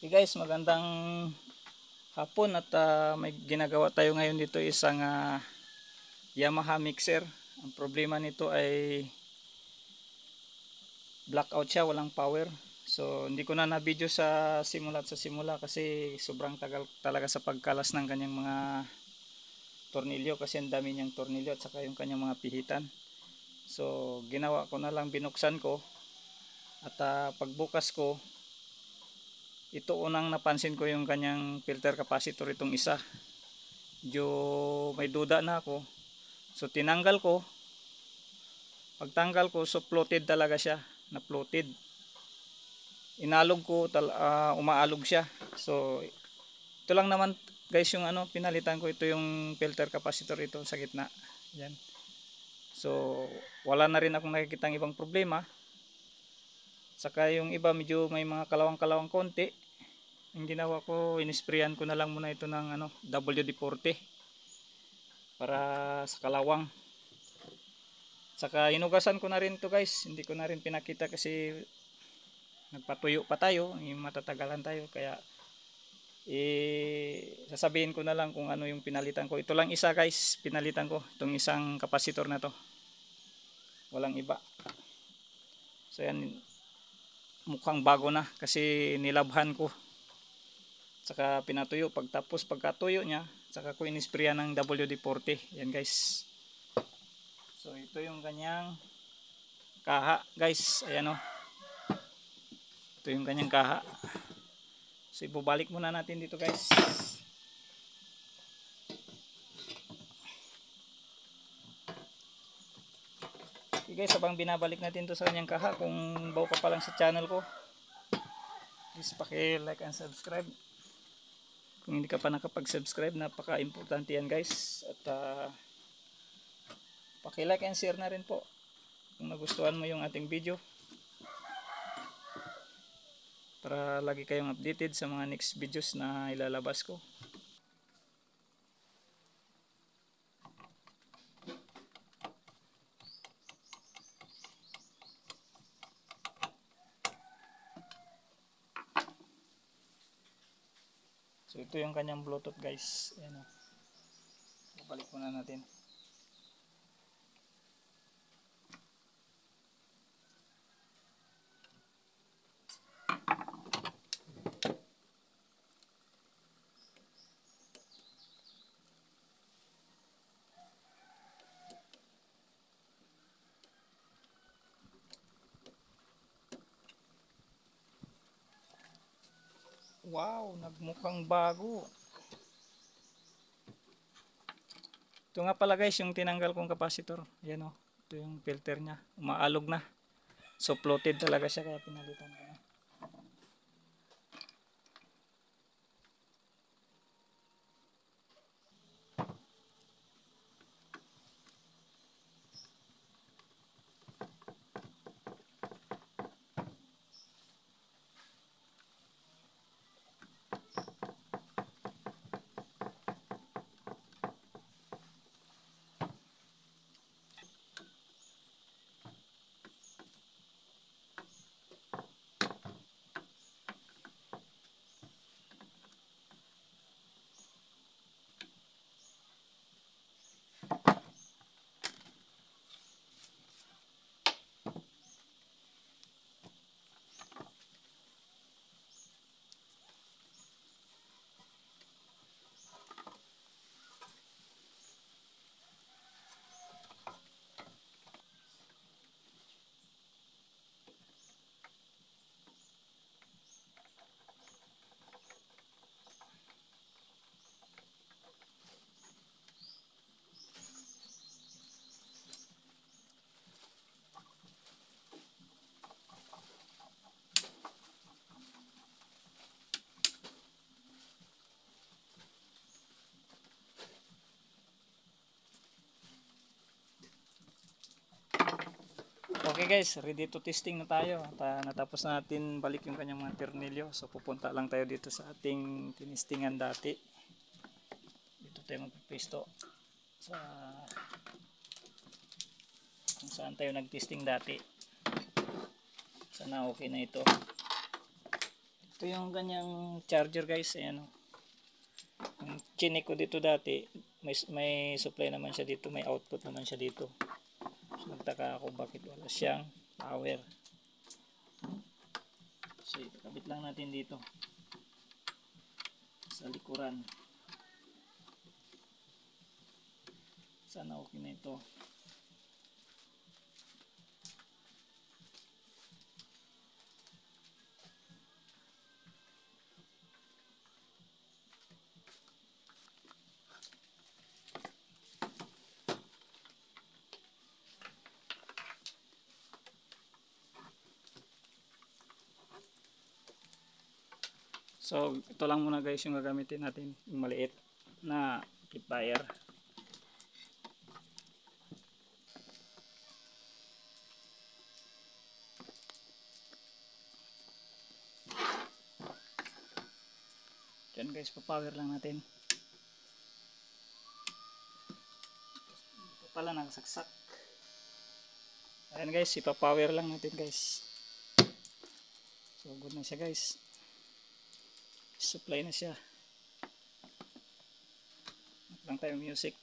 Hey guys, magandang hapon at may ginagawa tayo ngayon dito isang Yamaha mixer. Ang problema nito ay blackout siya, walang power. So hindi ko na video sa simula kasi sobrang tagal talaga sa pagkalas ng kanyang mga tornilyo kasi ang dami niyang tornilyo at saka yung kanyang mga pihitan. So ginawa ko na lang, binuksan ko at pagbukas ko, ito unang napansin ko yung kanyang filter capacitor, itong isa. Medyo may duda na ako. So tinanggal ko. Pagtanggal ko, so floated talaga siya, na floated. Inalog ko, umaalog siya. So ito lang naman guys yung pinalitan ko, ito yung filter capacitor ito sa gitna. Yan. So wala na rin akong nakikitang ibang problema. Saka yung iba medyo may mga kalawang-kalawang konti. Yung ginawa ko, inisprayan ko na lang muna ito ng WD-40 para sa kalawang. Saka hinugasan ko na rin to guys, hindi ko na rin pinakita kasi nagpatuyo pa tayo, matatagalan tayo, kaya sasabihin ko na lang kung ano yung pinalitan ko. Ito lang isa guys, pinalitan ko, itong isang kapasitor na to, walang iba. So yan, mukhang bago na kasi nilabhan ko, saka pinatuyo. Pagtapos pagkatuyo nya, saka ko inisprayan ng WD-40. Yan guys. So ito yung kanyang kaha guys, ayan o. Ito yung kanyang kaha. So ibabalik muna natin dito guys. Okay guys, habang binabalik natin to sa kanyang kaha, kung bago ka pa lang sa channel ko, please paki-like and subscribe. Kung hindi ka pa nakapag-subscribe, napaka-importante yan guys. At paki-like and share na rin po kung nagustuhan mo yung ating video, para lagi kayong updated sa mga next videos na ilalabas ko. So ito yung kanyang Bluetooth guys. Ayan o. Balik muna natin. Wow, nagmukhang bago. Ito nga pala guys yung tinanggal kong kapasitor. Ayan o. Ito yung filter nya. Umaalog na. So floated talaga siya, kaya pinalitan ko na. Okay guys, ready to testing na tayo. At natapos na natin balik yung kanyang mga tornilyo. So pupunta lang tayo dito sa ating tinistingan dati. Dito tayo magpipisto sa kung saan tayo nagtesting dati. Sana okay na ito. Ito yung ganyang charger guys. Ayan o. Yung chinik ko dito dati, may supply naman siya dito, may output naman siya dito. So, nagtaka ako bakit wala siyang power. So ikabit lang natin dito sa likuran. Sana okay na ito. So ito lang muna guys yung gagamitin natin, yung maliit na amplifier. Diyan guys, pa-power lang natin. Ito pala nagsaksak. Ayan guys, ipa-power lang natin guys. So good na siya guys. Supply na siya. Lang tayo music.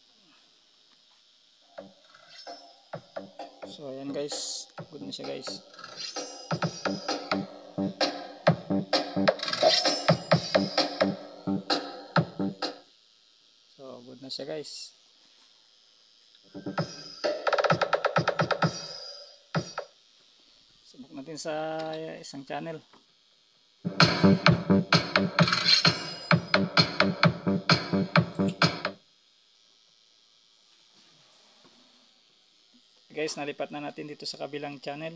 So ayan guys, good na siya guys. So good na siya guys. Subok natin sa isang channel. Guys, nalipat na natin dito sa kabilang channel.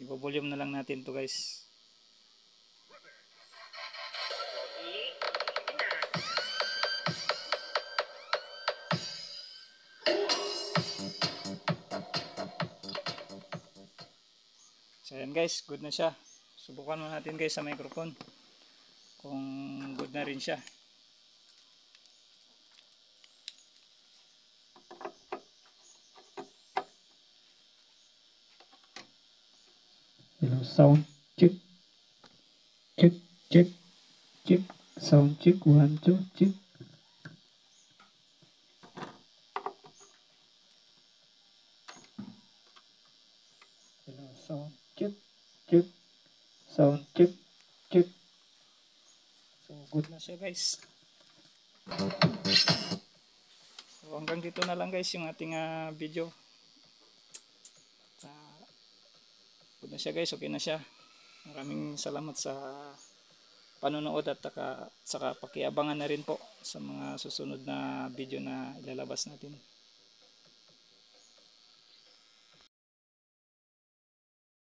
I-volume na lang natin to guys. So ayan guys, good na siya. Subukan mo natin guys sa microphone kung good na rin siya. Hello, sound check, check, check, check, sound check, 1, 2, check. Hello, sound check, check, sound check, check. So good na siya guys. So hanggang dito na lang guys yung ating video. Good na siya guys, okay na siya. Maraming salamat sa panonood at saka pakiabangan na rin po sa mga susunod na video na ilalabas natin.